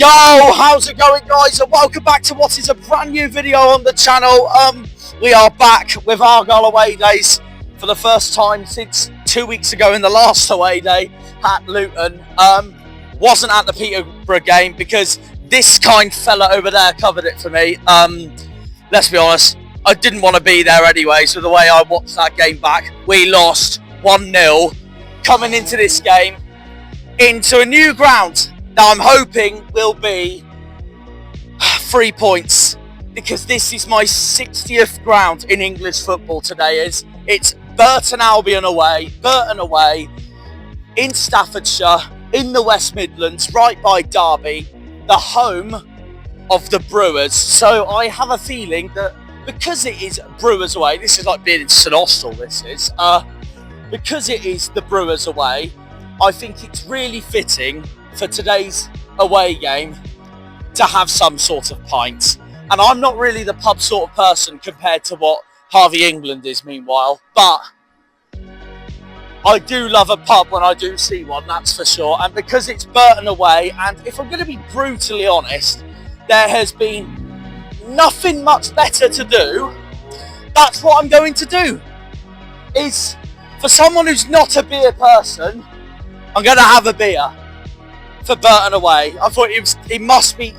Yo, how's it going, guys, and welcome back to what is a brand new video on the channel. We are back with Argyle away days for the first time since 2 weeks ago in the last away day at Luton. Wasn't at the Peterborough game because this kind fella over there covered it for me. Let's be honest, I didn't want to be there anyway, so the way I watched that game back, we lost 1-0 coming into this game into a new ground. Now I'm hoping will be 3 points because this is my 60th ground in English football today. It's Burton Albion away, in Staffordshire, in the West Midlands, right by Derby, the home of the Brewers. So I have a feeling that because it is Brewers away, this is like being in St Austell, this is, because it is the Brewers away, I think it's really fitting for today's away game to have some sort of pint. And I'm not really the pub sort of person compared to what Harvey England is, meanwhile, but I do love a pub when I do see one, that's for sure. And because it's Burton away, and if I'm going to be brutally honest, there has been nothing much better to do, that's what I'm going to do. Is for someone who's not a beer person, I'm going to have a beer for Burton away. I thought it must be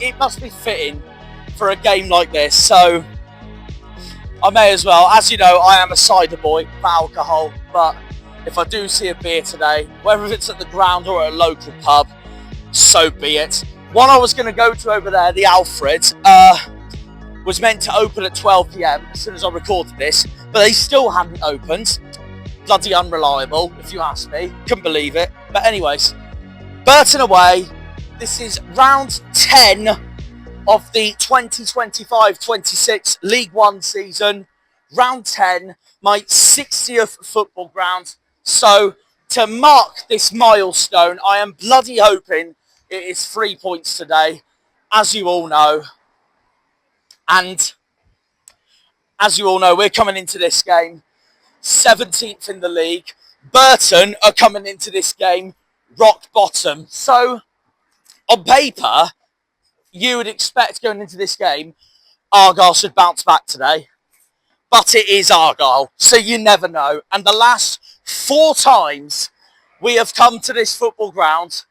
fitting for a game like this, so I may as well. As you know, I am a cider boy for alcohol, but if I do see a beer today, whether it's at the ground or at a local pub, so be it. One I was going to go to over there, the Alfred, was meant to open at 12 PM as soon as I recorded this, but they still hadn't opened. Bloody unreliable, if you ask me. Couldn't believe it. But anyways, Burton away. This is round 10 of the 2025-26 League One season. Round 10, my 60th football ground. So to mark this milestone, I am bloody hoping it is 3 points today, as you all know. And as you all know, we're coming into this game 17th in the league. Burton are coming into this game rock bottom. So on paper, you would expect going into this game, Argyle should bounce back today. But it is Argyle, so you never know. And the last 4 times we have come to this football ground,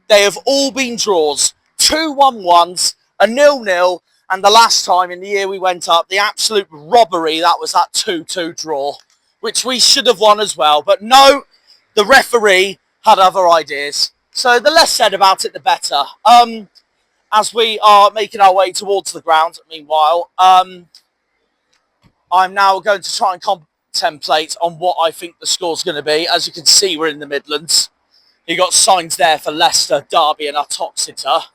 they have all been draws. 2 1-1s, a 0-0, and the last time in the year we went up, the absolute robbery, that was that 2-2 draw, which we should have won as well. But no, the referee had other ideas. So the less said about it, the better. As we are making our way towards the ground, meanwhile, I'm now going to try and contemplate on what I think the score's going to be. As you can see, we're in the Midlands. You got signs there for Leicester, Derby and Uttoxeter.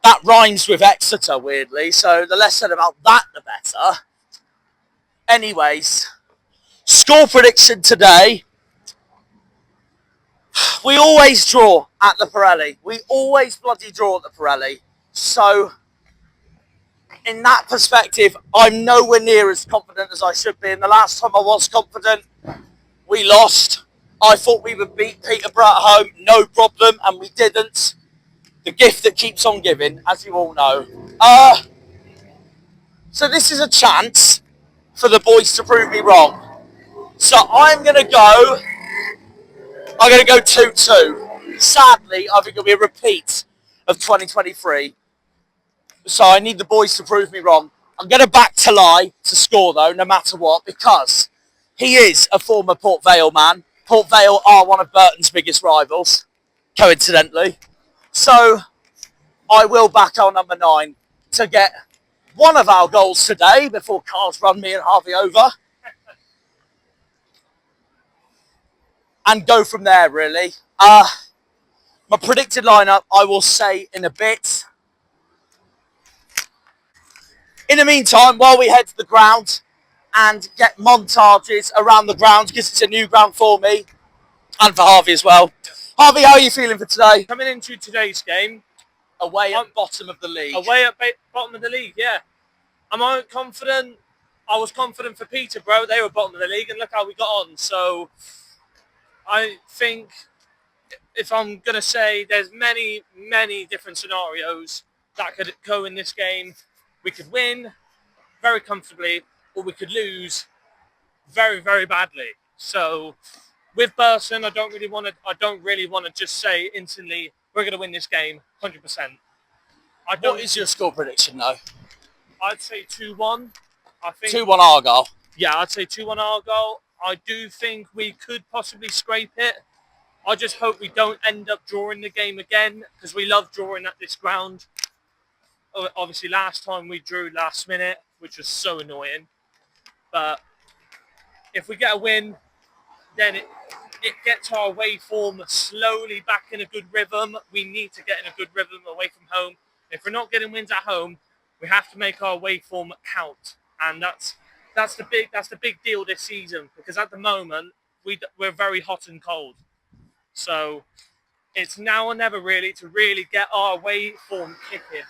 That rhymes with Exeter, weirdly. So the less said about that, the better. Anyways, score prediction today. We always draw at the Pirelli. We always bloody draw at the Pirelli. So, in that perspective, I'm nowhere near as confident as I should be. And the last time I was confident, we lost. I thought we would beat Peterborough at home, no problem, and we didn't. The gift that keeps on giving, as you all know. So this is a chance for the boys to prove me wrong. So I'm going to go 2-2. Sadly, I think it'll be a repeat of 2023. So I need the boys to prove me wrong. I'm going to back Tolaj to score, though, no matter what, because he is a former Port Vale man. Port Vale are one of Burton's biggest rivals, coincidentally. So I will back our number 9 to get one of our goals today before cars run me and Harvey over. And go from there, really. My predicted lineup, I will say in a bit. In the meantime, while we head to the ground and get montages around the ground, because it's a new ground for me and for Harvey as well. Harvey, how are you feeling for today? Coming into today's game, Away at bottom of the league. Away at bottom of the league, yeah. I'm confident. I was confident for Peterborough. They were bottom of the league, and look how we got on. So I think if I'm going to say, there's many, many different scenarios that could go in this game. We could win very comfortably, or we could lose very, very badly. So with Burton, I don't really want to just say instantly we're going to win this game 100%. What is your score prediction though? I'd say 2-1. I think 2-1 Argyle. Yeah, I'd say 2-1 Argyle. I do think we could possibly scrape it. I just hope we don't end up drawing the game again, because we love drawing at this ground. Obviously, last time we drew last minute, which was so annoying. But if we get a win, then it gets our away form slowly back in a good rhythm. We need to get in a good rhythm away from home. If we're not getting wins at home, we have to make our away form count, and that's the big deal this season, because at the moment we're very hot and cold. So it's now or never really to really get our away form kicking,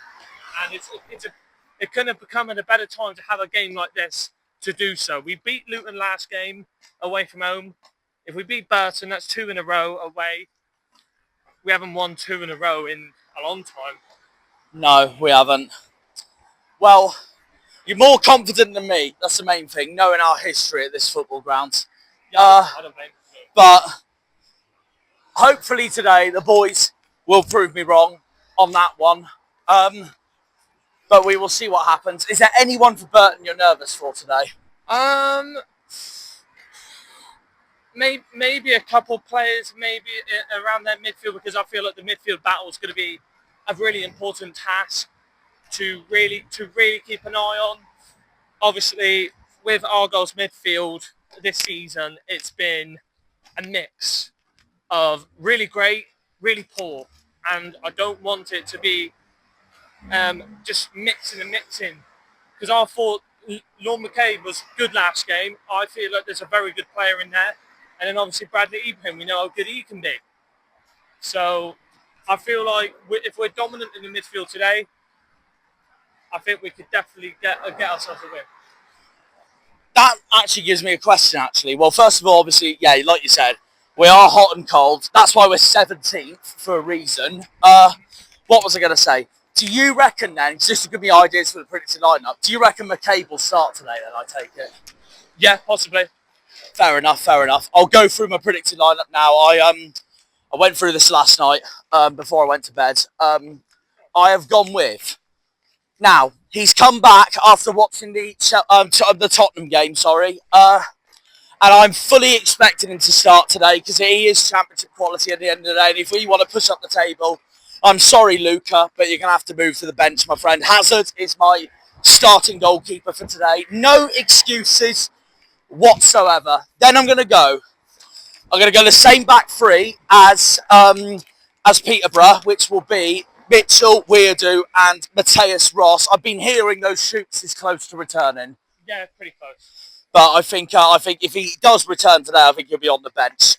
and it couldn't have become a better time to have a game like this to do so. We beat Luton last game away from home. If we beat Burton, that's 2 in a row away. We haven't won 2 in a row in a long time. No, we haven't. Well, you're more confident than me. That's the main thing, knowing our history at this football ground. Yeah, I don't blame you. But hopefully today the boys will prove me wrong on that one. But we will see what happens. Is there anyone for Burton you're nervous for today? Maybe a couple players, maybe around their midfield, because I feel like the midfield battle is going to be a really important task to really keep an eye on. Obviously, with Argyle's midfield this season, it's been a mix of really great, really poor, and I don't want it to be just mixing, because I thought Lord McCabe was good last game. I feel like there's a very good player in there, and then obviously Bradley Ibrahim, we know how good he can be. So I feel like if we're dominant in the midfield today, I think we could definitely get ourselves a win. That actually gives me a question, actually. Well, first of all, obviously, yeah, like you said, we are hot and cold. That's why we're 17th for a reason. What was I going to say? Do you reckon then, just to give me ideas for the predicted lineup, do you reckon McCabe will start today then, I take it? Yeah, possibly. Fair enough, fair enough. I'll go through my predicted lineup now. I went through this last night before I went to bed. I have gone with... Now, he's come back after watching the Tottenham game, and I'm fully expecting him to start today because he is championship quality at the end of the day. And if we want to push up the table, I'm sorry, Luca, but you're going to have to move to the bench, my friend. Hazard is my starting goalkeeper for today. No excuses whatsoever. Then I'm going to go the same back three as Peterborough, which will be Mitchell, Weirdo, and Mateus Ross. I've been hearing those shoots is close to returning. Yeah, pretty close. But I think if he does return today, I think he'll be on the bench.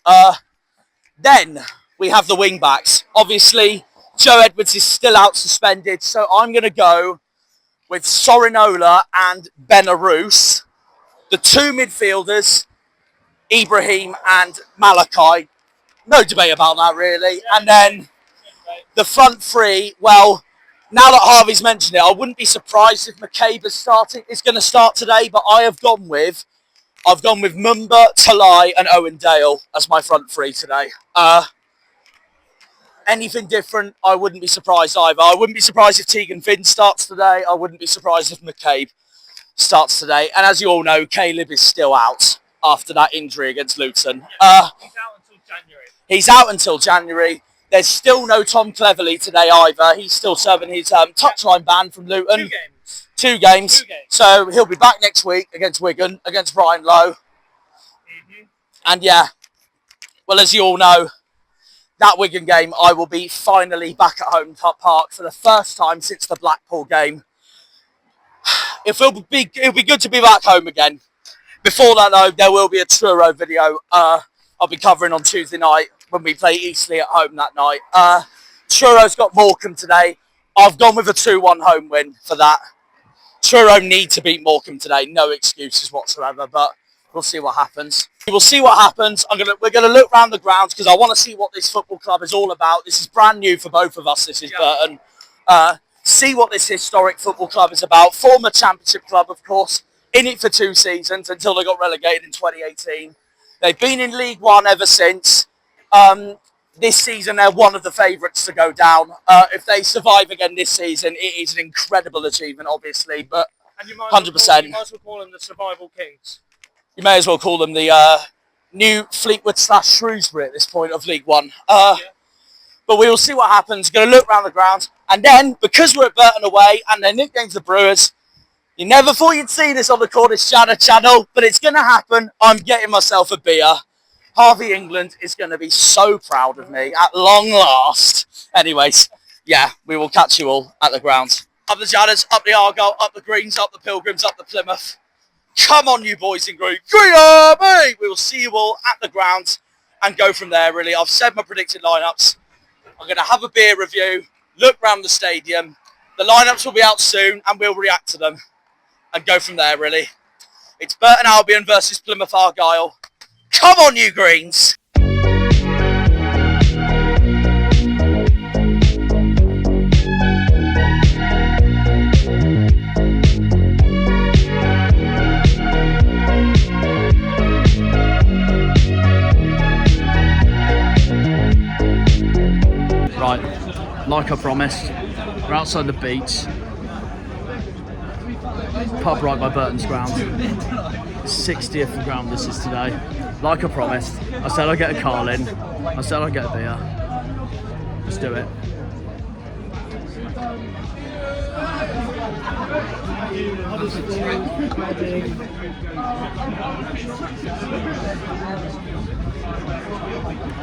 Then we have the wing backs. Obviously, Joe Edwards is still out suspended, so I'm going to go with Sorinola and Benarous. The two midfielders, Ibrahim and Malachi. No debate about that, really. Yeah, and then the front three, well, now that Harvey's mentioned it, I wouldn't be surprised if McCabe is going to start today, but I've gone with Mumba, Tolaj and Owen Dale as my front three today. Anything different, I wouldn't be surprised either. I wouldn't be surprised if Tegan Finn starts today. I wouldn't be surprised if McCabe starts today. And as you all know, Caleb is still out after that injury against Luton. He's out until January. He's out until January. There's still no Tom Cleverley today either. He's still serving his touchline ban from Luton. 2 games. 2 games. So he'll be back next week against Wigan, against Brian Lowe. Mm-hmm. And yeah, well, as you all know, that Wigan game, I will be finally back at home park for the first time since the Blackpool game. It'll be good to be back home again. Before that, though, there will be a TRURO video I'll be covering on Tuesday night when we play Eastleigh at home that night. TRURO's got Morecambe today. I've gone with a 2-1 home win for that. TRURO need to beat Morecambe today. No excuses whatsoever. But We'll see what happens. We'll see what happens. We're gonna look around the grounds because I want to see what this football club is all about. This is brand new for both of us. This is Burton. See what this historic football club is about. Former Championship club, of course. In it for 2 seasons until they got relegated in 2018. They've been in League One ever since. This season, they're one of the favourites to go down. If they survive again this season, it is an incredible achievement, obviously. But 100%. You might as well call them the Survival Kings. You may as well call them the new Fleetwood / Shrewsbury at this point of League One. But we will see what happens. Going to look around the ground. And then, because we're at Burton away and their nickname's the Brewers, you never thought you'd see this on the Cornish channel, but it's going to happen. I'm getting myself a beer. Harvey England is going to be so proud of me at long last. Anyways, yeah, we will catch you all at the ground. Up the Jadders, up the Argyle, up the Greens, up the Pilgrims, up the Plymouth. Come on, you boys in green. Green Army! We will see you all at the ground and go from there, really. I've said my predicted lineups. I'm going to have a beer review, look around the stadium. The lineups will be out soon and we'll react to them and go from there, really. It's Burton Albion versus Plymouth Argyle. Come on, you Greens! Right, like I promised, we're outside the beach. Pub right by Burton's ground. 60th ground this is today. Like I promised, I said I'd get a Carlin. I said I'd get a beer. Let's do it.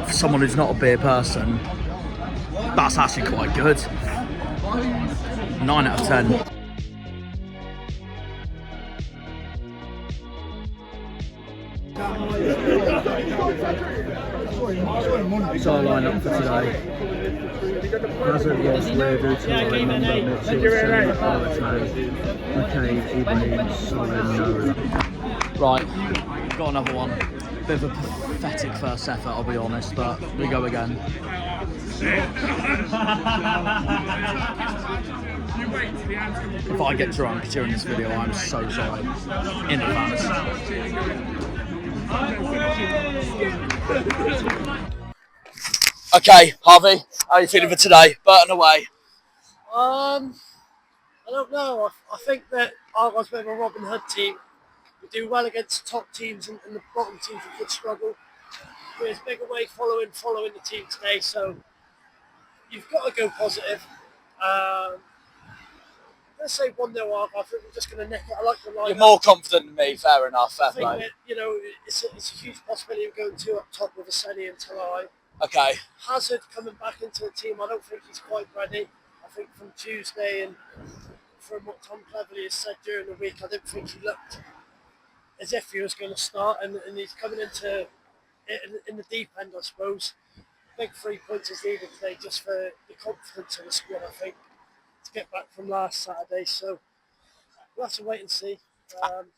For someone who's not a beer person, that's actually quite good. 9 out of 10. So I line up for today. Hazard, Ross, Weirdo, Tolaj, Mumba, Mitchell, Senna, Burton, McCabe, Ibrahim, Solomon, Noah. Right, got another one. Bit of a pathetic first effort, I'll be honest, but we go again. If I get drunk during this video, I'm so sorry. In advance. Okay, Harvey, how are you feeling for today? Burton away. I don't know. I think that Argyle's a bit of a Robin Hood team. We do well against top teams and the bottom teams we could struggle. But it's big away following the team today, so you've got to go positive. Let's say 1-0 Argyle. I think we're just going to nick it. I like the line. You're more confident than me, fair enough, fair I think play. that, you know, it's a huge possibility of going 2 up top with Aseni and Tolaj. Okay. Hazard coming back into the team, I don't think he's quite ready. I think from Tuesday and from what Tom Cleverley has said during the week, I didn't think he looked as if he was going to start, and he's coming into in the deep end, I suppose. Big 3 points is needed today just for the confidence of the squad, I think, to get back from last Saturday. So we'll have to wait and see.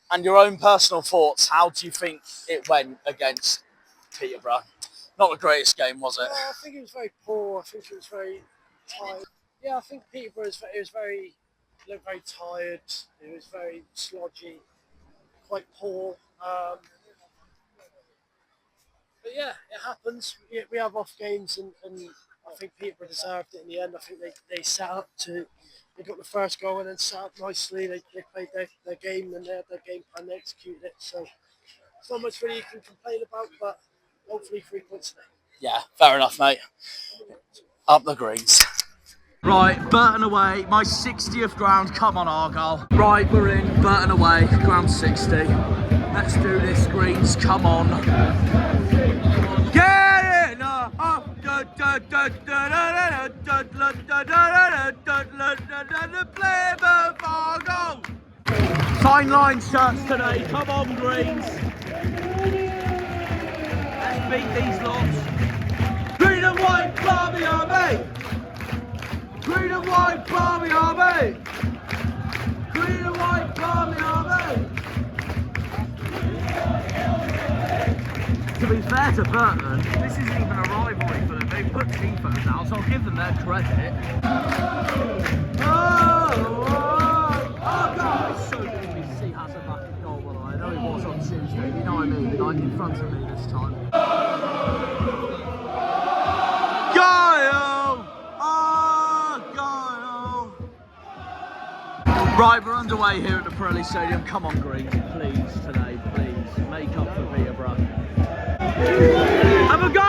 And your own personal thoughts, how do you think it went against Peterborough? Not the greatest game, was it? I think it was very poor. I think it was very tired. Yeah, I think Peterborough looked very tired. It was very slodgy, quite poor. But yeah, it happens. We have off games, and I think Peterborough deserved it in the end. I think they set up they got the first goal and then set up nicely. They played their game and they had their game plan, they executed it. So it's not much really you can complain about, but hopefully 3 points today. Yeah, fair enough, mate. Up the Greens. Right, Burton away, my 60th ground, come on Argyle. Right, we're in, Burton away, ground 60. Let's do this, Greens, come on. Get in! Plymouth Argyle! Fine line shirts today, come on Greens. Let's beat these lots. Green and white, Barbie Army! Green and white, Barbie Army! Green and white, Barbie Army! To be fair to Burton, this isn't even a rivalry for them. They've put T-Foes out, so I'll give them their credit. Oh God! It's so good to see Hazard back in goal, by the way. I know he was on Tuesday, you know what I mean? Like in front of me this time. Go! Oh, go! Right, we're underway here at the Pirelli Stadium. Come on, Green, please, today, please. Make up for Peterborough. Have a go!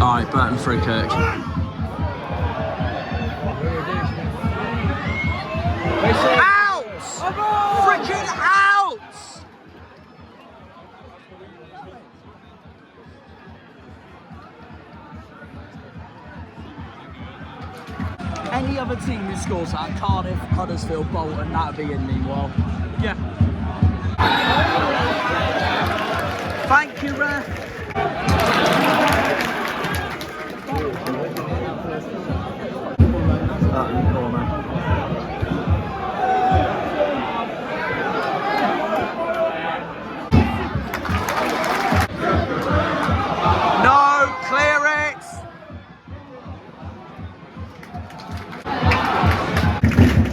Alright, Burton free kick. Out! Freaking out! Any other team who scores that, Cardiff, Huddersfield, Bolton, that would be in meanwhile. Yeah. Thank you, ref. No, clear it.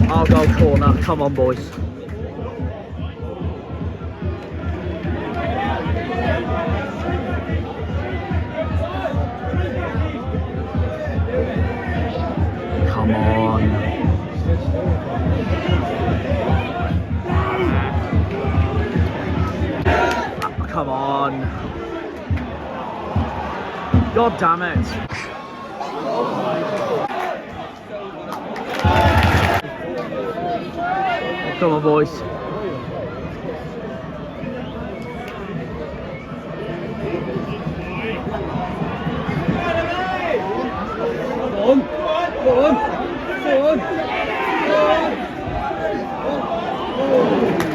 I'll go corner. Come on, boys. Come on. Come on. God damn it. Come on, boys.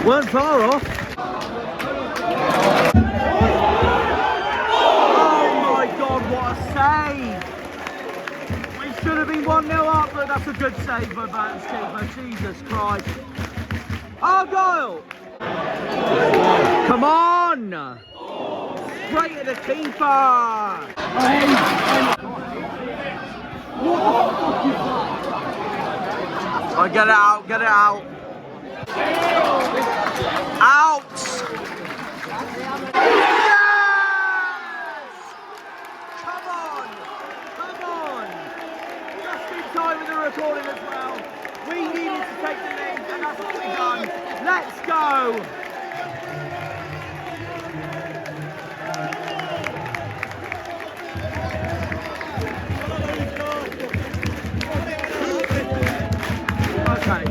Weren't far off. Oh my God, what a save! We should have been 1-0 up, but that's a good save by Burton's keeper. Jesus Christ. Argyle! Come on! Straight at the keeper! Oh, get it out, get it out. Out! Yes! Come on! Come on! Just in time with the recording as well. We needed to take the lead, and that's what we've done. Let's go! Okay.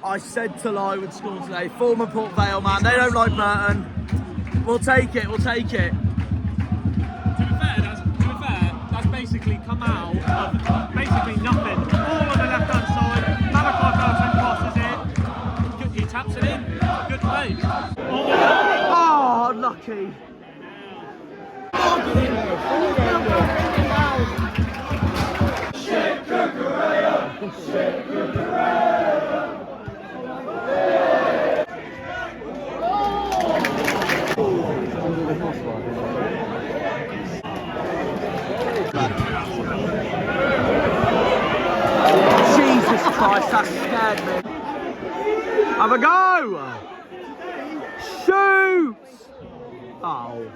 I said Tolaj would score today. Former Port Vale man. They don't like Burton. We'll take it. We'll take it. To be fair, that's basically come out of basically nothing. All on the left-hand side. Malachi Burton crosses it. He taps it in. Good play. Oh, unlucky. Jesus Christ, that scared me. Have a go! Shoot! Oh.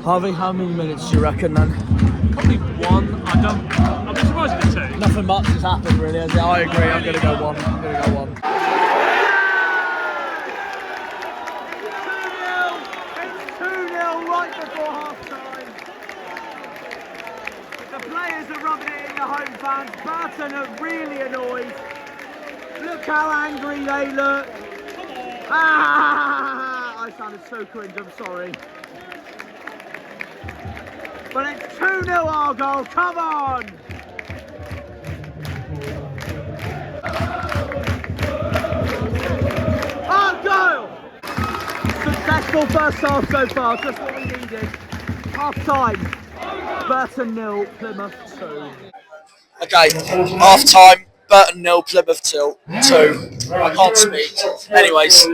Harvey, how many minutes do you reckon then? Probably one. I'll be surprised if it's two. Nothing much has happened really, has it? I agree, I'm going to go one. I'm going to go one. 2-0! It's 2-0 right before half time. The players are rubbing it in the home fans. Burton are really annoyed. Look how angry they look. Ah! I sounded so cringe, I'm sorry. But it's 2-0 Argyle, come on! Argyle! Successful first half so far, just what we needed. Half time, Burton 0, Plymouth 2. Okay, half time, Burton 0, Plymouth 2. I can't speak. Anyways,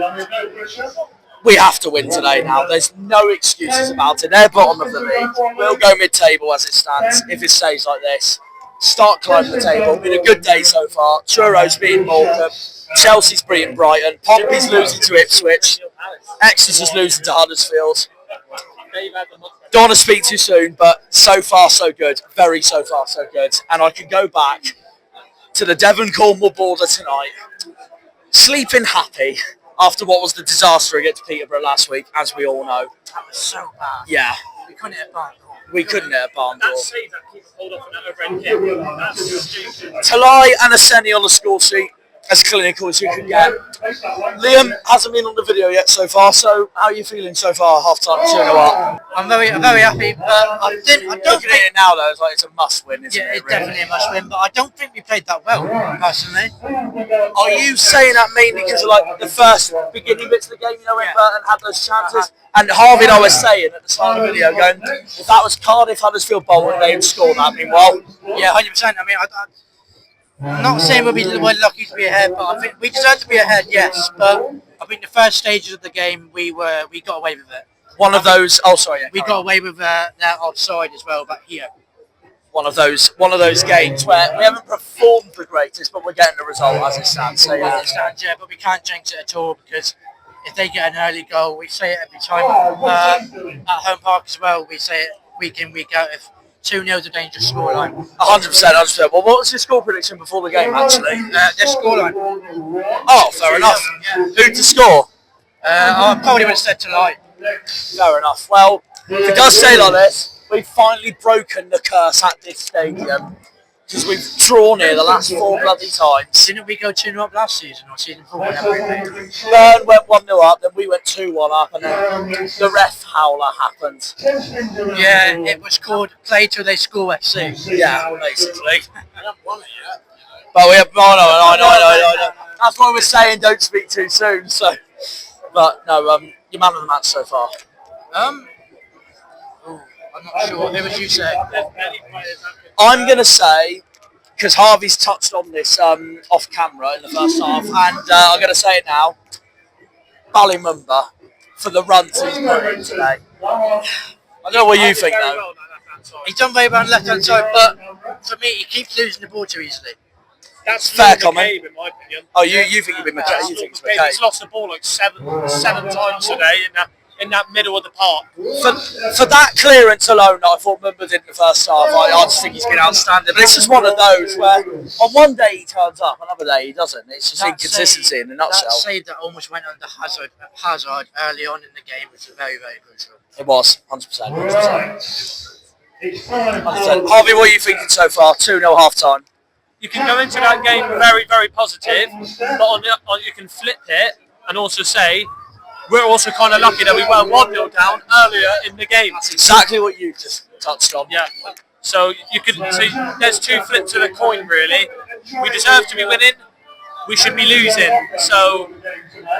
we have to win today now. There's no excuses about it. They're bottom of the league. We'll go mid-table as it stands if it stays like this. Start climbing the table. Been a good day so far. TRURO's beating Morecambe. Chelsea's beating Brighton. Pompey's losing to Ipswich. Exeter's losing to Huddersfield. Don't want to speak too soon, but so far so good. Very so far so good. And I can go back to the Devon Cornwall border tonight, sleeping happy after what was the disaster against Peterborough last week, as we all know. That was so bad. Yeah. We couldn't hit a barn door. We couldn't hit a barn door. That save that keeper pulled off on that overhead kick. That's stupid. Tolaj and Aseni on the score sheet, as clinical as you can get. Liam hasn't been on the video yet so far, so how are you feeling so far, half time, 2-0 up? I'm very happy, but I don't Looking at think it now though, it's like it's a must win, isn't yeah, it? it's definitely a must win, but I don't think we played that well, personally. Are you saying that mainly because of like the first beginning bits of the game, you know, when Burton had those chances? And Harvey and I was saying at the start of the video, going, if that was Cardiff, Huddersfield, Bolton, they would score that. Meanwhile, Yeah, 100%. I mean, I'm not saying we're lucky to be ahead, but I think we deserve to be ahead, yes. But I think the first stages of the game, we got away with it. one of those. Oh, sorry. Yeah, We got away with that offside as well, but here. one of those games where we haven't performed the greatest, but we're getting the result as it stands. So yeah. As it stands, yeah, but we can't jinx it at all because if they get an early goal, we say it every time. At home park as well, we say it week in, week out. If 2-0 is a dangerous scoreline. 100%. Well, what was your score prediction before the game, actually? This scoreline. Oh, fair enough. Who to score? I probably would have said Tolaj. Fair enough. Well, if it does stay like this, we've finally broken the curse at this stadium. Because we've drawn here the last 4 bloody times. Didn't we go 2-0 up last season or season 4? Burn went 1-0 up, then we went 2-1 up, and then the ref howler happened. Yeah, it was called Play Till They Score FC. Yeah, basically. But we have, I know. That's why we're saying don't speak too soon. So, but no, you're man of the match so far. I'm not sure. Who would you say? I'm gonna say, because Harvey's touched on this off camera in the first half, and I'm gonna say it now. Ballymumba for the runs he's put in today. I don't know what you think though. He's done very well on the left-hand side, but for me, he keeps losing the ball too easily. That's Fair McCabe, comment. in my opinion. Oh, you think it'd be McCabe? You think it's He's McCabe? lost the ball like seven times today in that middle of the park. For that clearance alone, I thought Mumba did in the first half. I just think he's been outstanding. But it's just one of those where on one day he turns up, another day he doesn't. It's just inconsistency in a nutshell. That save that almost went under Hazard early on in the game was very, very crucial. It was 100%. 100%. Harvey, what are you thinking so far? 2-0 half time. You can go into that game very, very positive, but you can flip it and also say we're also kind of lucky that we were 1-0 down earlier in the game. That's exactly what you just touched on. Yeah. So you could see there's two flips of the coin really. We deserve to be winning. We should be losing. So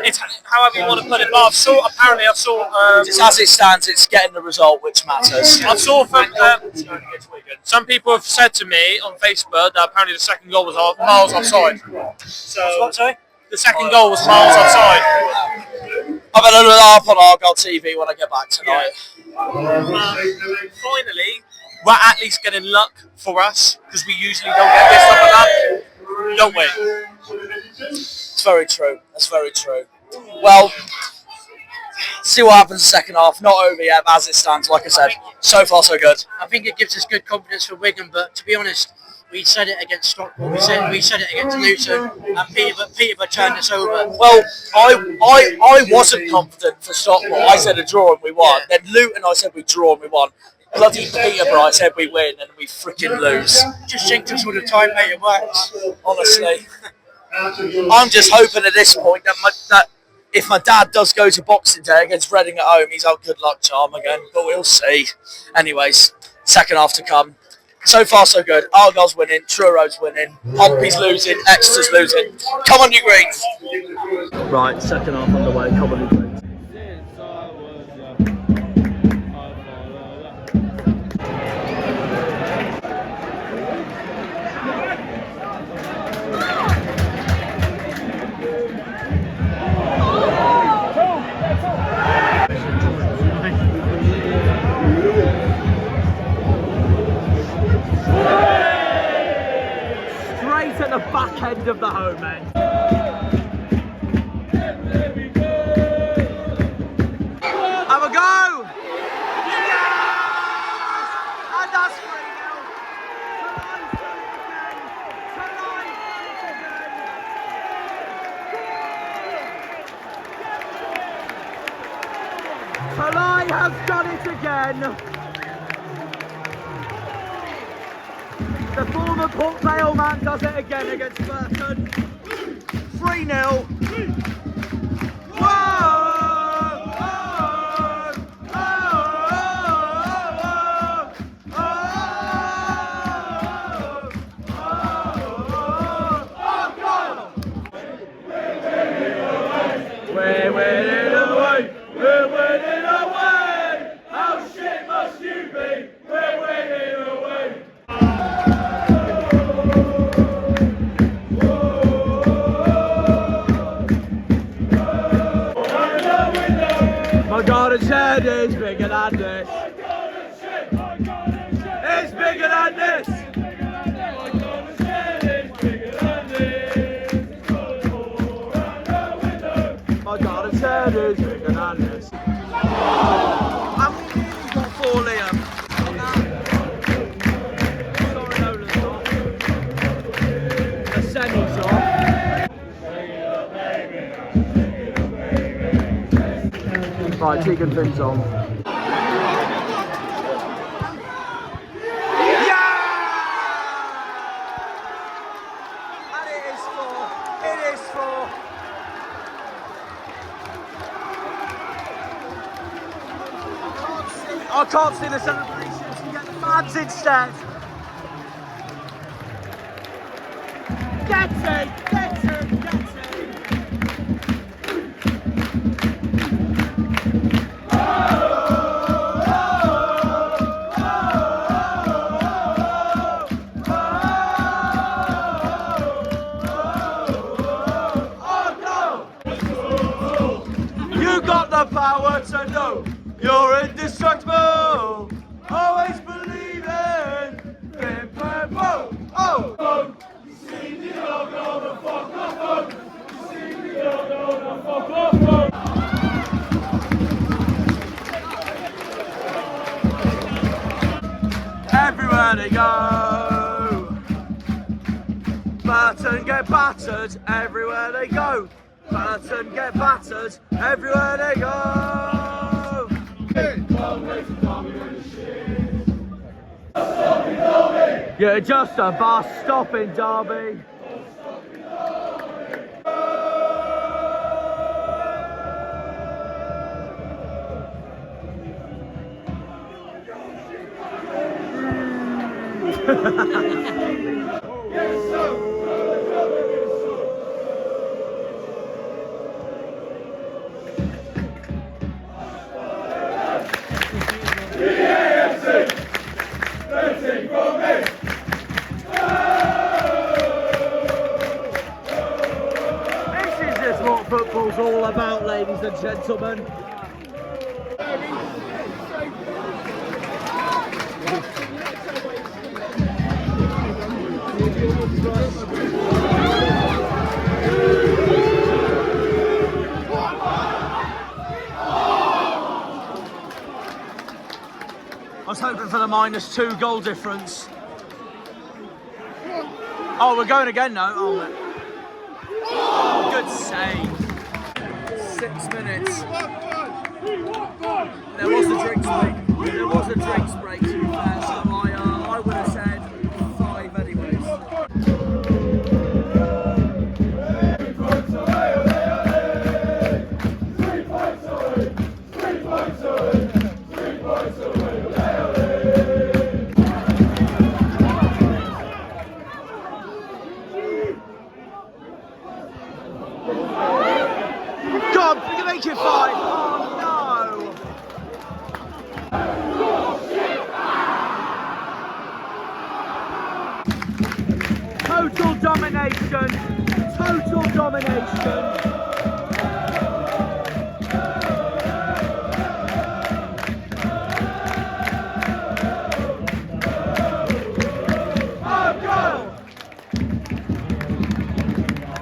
it's however you want to put it. But I've saw. Just as it stands, it's getting the result which matters. I saw from some people have said to me on Facebook that apparently the second goal was miles offside. So What, sorry? the second goal was miles offside. I'm going to look up on Argyle TV when I get back tonight. Finally, we're at least getting luck for us because we usually don't get this stuff like that, don't we? It's very true. That's very true. Well, see what happens in the second half. Not over yet, but as it stands, like I said, so far so good. I think it gives us good confidence for Wigan, but to be honest, we said it against Stockport, we said it against Luton, and Peterborough turned us over. Well, I wasn't confident for Stockport. I said a draw and we won. Yeah. Then Luton, I said we draw and we won. Bloody Peterborough, I said we win and we freaking lose. Just jinx us all the time, mate, it works. Honestly. I'm just hoping at this point that if my dad does go to Boxing Day against Reading at home, he's our good luck charm again. But we'll see. Anyways, Second half to come. So far, so good. Argyle's winning, Truro's winning, Pompey's losing, Exeter's losing. Come on, you Greens! Right, second half underway, Coventry Greens. At the back end of the home end. Have a go! Yes! And that's 3-0. Tolaj has done it again. The former Port Vale man does it again against Burton. 3-0. We're winning away. We're winning away. How shit must you be? We're winning away. My garden's head is bigger than this. It's bigger than this. My garden's head is bigger than this. And we nearly got 4, Liam. Sorry, Nolan's off. The semi's off. Right, Tegan Finn's on. Yeah! And it is 4. It is 4. I can't see the celebrations. You get the fans instead. Get it! Get it! Get it! Power to know you're indestructible. Always believing in purple. Oh, you see me go the fuck off. You see me go the fuck off. Everywhere they go, Burton get battered. Everywhere they go. Burton get battered everywhere they go. You're just a bus stop in Derby. Football's all about, ladies and gentlemen. I was hoping for the -2 goal difference. Oh, we're going again now. Oh, good save. 6 minutes. There was a drinks break. There was a drinks break, to be fair, so I would have said 5 anyways. Total domination. Total domination.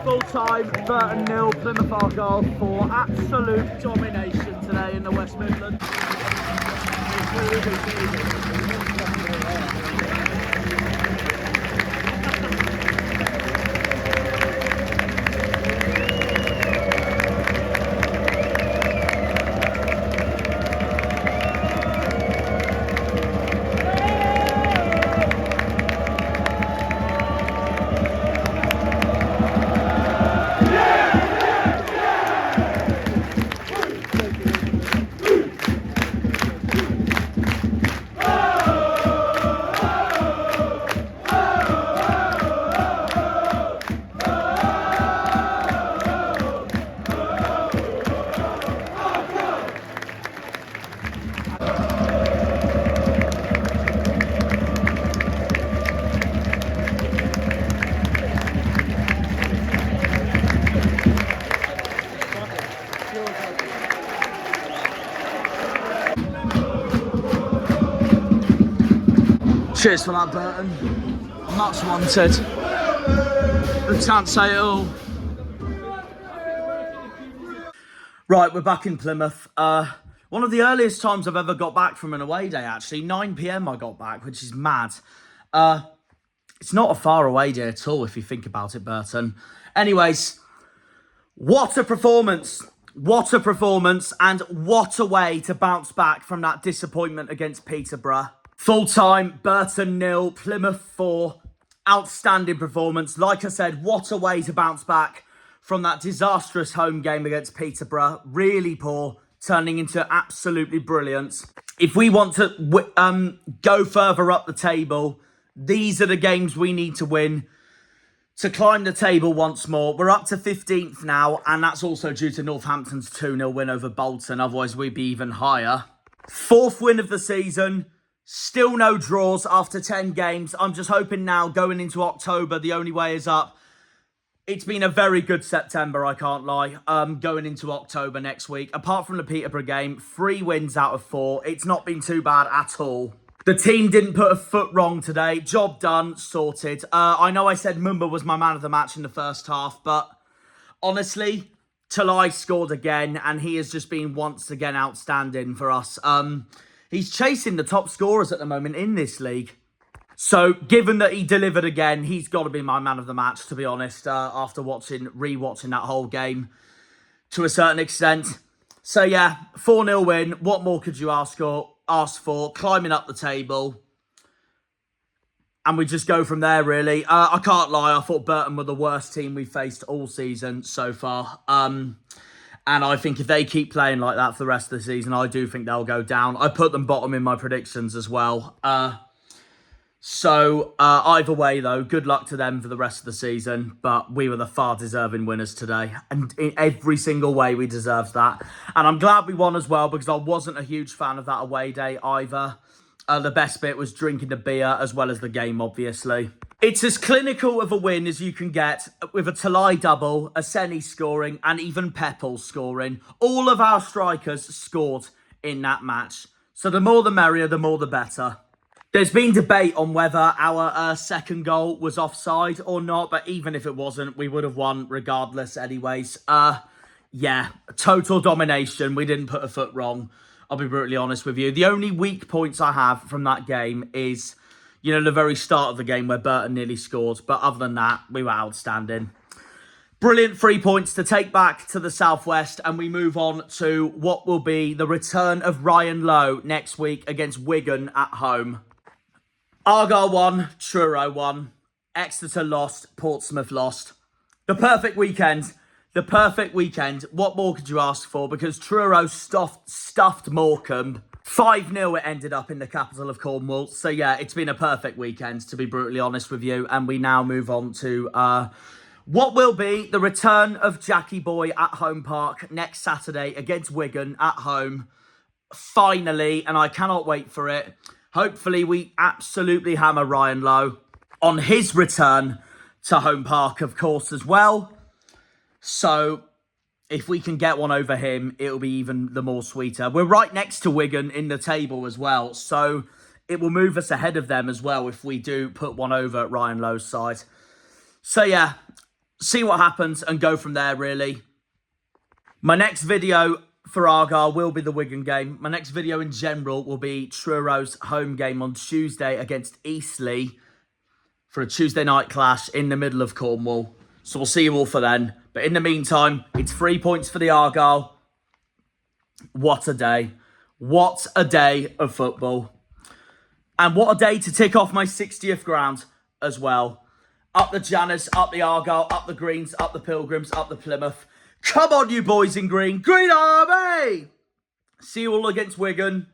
Full time, Burton 0, Plymouth Argyle 4. Absolute domination today in the West Midlands. Cheers for that, Burton. Much wanted. The can't say it all. Right, we're back in Plymouth. One of the earliest times I've ever got back from an away day, actually. 9 PM I got back, which is mad. It's not a far away day at all, if you think about it, Burton. Anyways, what a performance. What a performance, and what a way to bounce back from that disappointment against Peterborough. Full time, Burton 0, Plymouth 4. Outstanding performance. Like I said, what a way to bounce back from that disastrous home game against Peterborough. Really poor, turning into absolutely brilliant. If we want to go further up the table, these are the games we need to win to climb the table once more. We're up to 15th now, and that's also due to Northampton's 2-0 win over Bolton. Otherwise, we'd be even higher. 4th win of the season. Still no draws after 10 games. I'm just hoping now, going into October, the only way is up. It's been a very good September, I can't lie, going into October next week. Apart from the Peterborough game, 3 wins out of 4. It's not been too bad at all. The team didn't put a foot wrong today. Job done, sorted. I know I said Mumba was my man of the match in the first half, but honestly, Tolaj scored again, and he has just been once again outstanding for us. He's chasing the top scorers at the moment in this league. So, given that he delivered again, he's got to be my man of the match, to be honest, after re-watching that whole game to a certain extent. So, yeah, 4-0 win. What more could you ask for? Climbing up the table. And we just go from there, really. I can't lie, I thought Burton were the worst team we faced all season so far. And I think if they keep playing like that for the rest of the season, I do think they'll go down. I put them bottom in my predictions as well. So either way, though, good luck to them for the rest of the season. But we were the far deserving winners today. And in every single way, we deserved that. And I'm glad we won as well, because I wasn't a huge fan of that away day either. The best bit was drinking the beer as well as the game, obviously. It's as clinical of a win as you can get, with a Tolaj double, a Senny scoring, and even Peppel scoring. All of our strikers scored in that match. So the more the merrier, the more the better. There's been debate on whether our second goal was offside or not, but even if it wasn't, we would have won regardless anyways. Yeah, total domination. We didn't put a foot wrong. I'll be brutally honest with you. The only weak points I have from that game is, you know, the very start of the game where Burton nearly scored. But other than that, we were outstanding. Brilliant 3 points to take back to the southwest. And we move on to what will be the return of Ryan Lowe next week against Wigan at home. Argyle won, Truro won, Exeter lost, Portsmouth lost. The perfect weekend. The perfect weekend. What more could you ask for? Because Truro stuffed Morecambe. 5-0 it ended up in the capital of Cornwall. So yeah, it's been a perfect weekend, to be brutally honest with you. And we now move on to what will be the return of Jackie Boy at Home Park next Saturday against Wigan at home. Finally, and I cannot wait for it. Hopefully we absolutely hammer Ryan Lowe. on his return to home park, of course, as well. So if we can get one over him, it'll be even the more sweeter. We're right next to Wigan in the table as well, so it will move us ahead of them as well if we do put one over at Ryan Lowe's side. So yeah, see what happens and go from there, really. My next video for Argyle will be the Wigan game. My next video in general will be TRURO's home game on Tuesday against Eastleigh for a Tuesday night clash in the middle of Cornwall. So we'll see you all for then. But in the meantime, it's 3 points for the Argyle. What a day. What a day of football. And what a day to tick off my 60th ground as well. Up the Janners, up the Argyle, up the Greens, up the Pilgrims, up the Plymouth. Come on, you boys in green. Green Army! See you all against Wigan.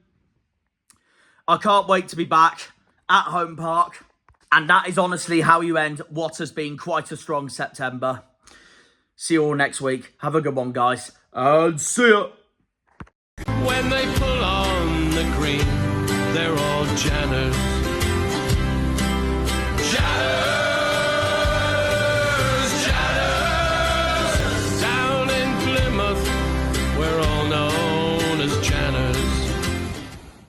I can't wait to be back at home park. And that is honestly how you end what has been quite a strong September. See you all next week. Have a good one, guys. And see ya. When they pull on the green, they're all Janners.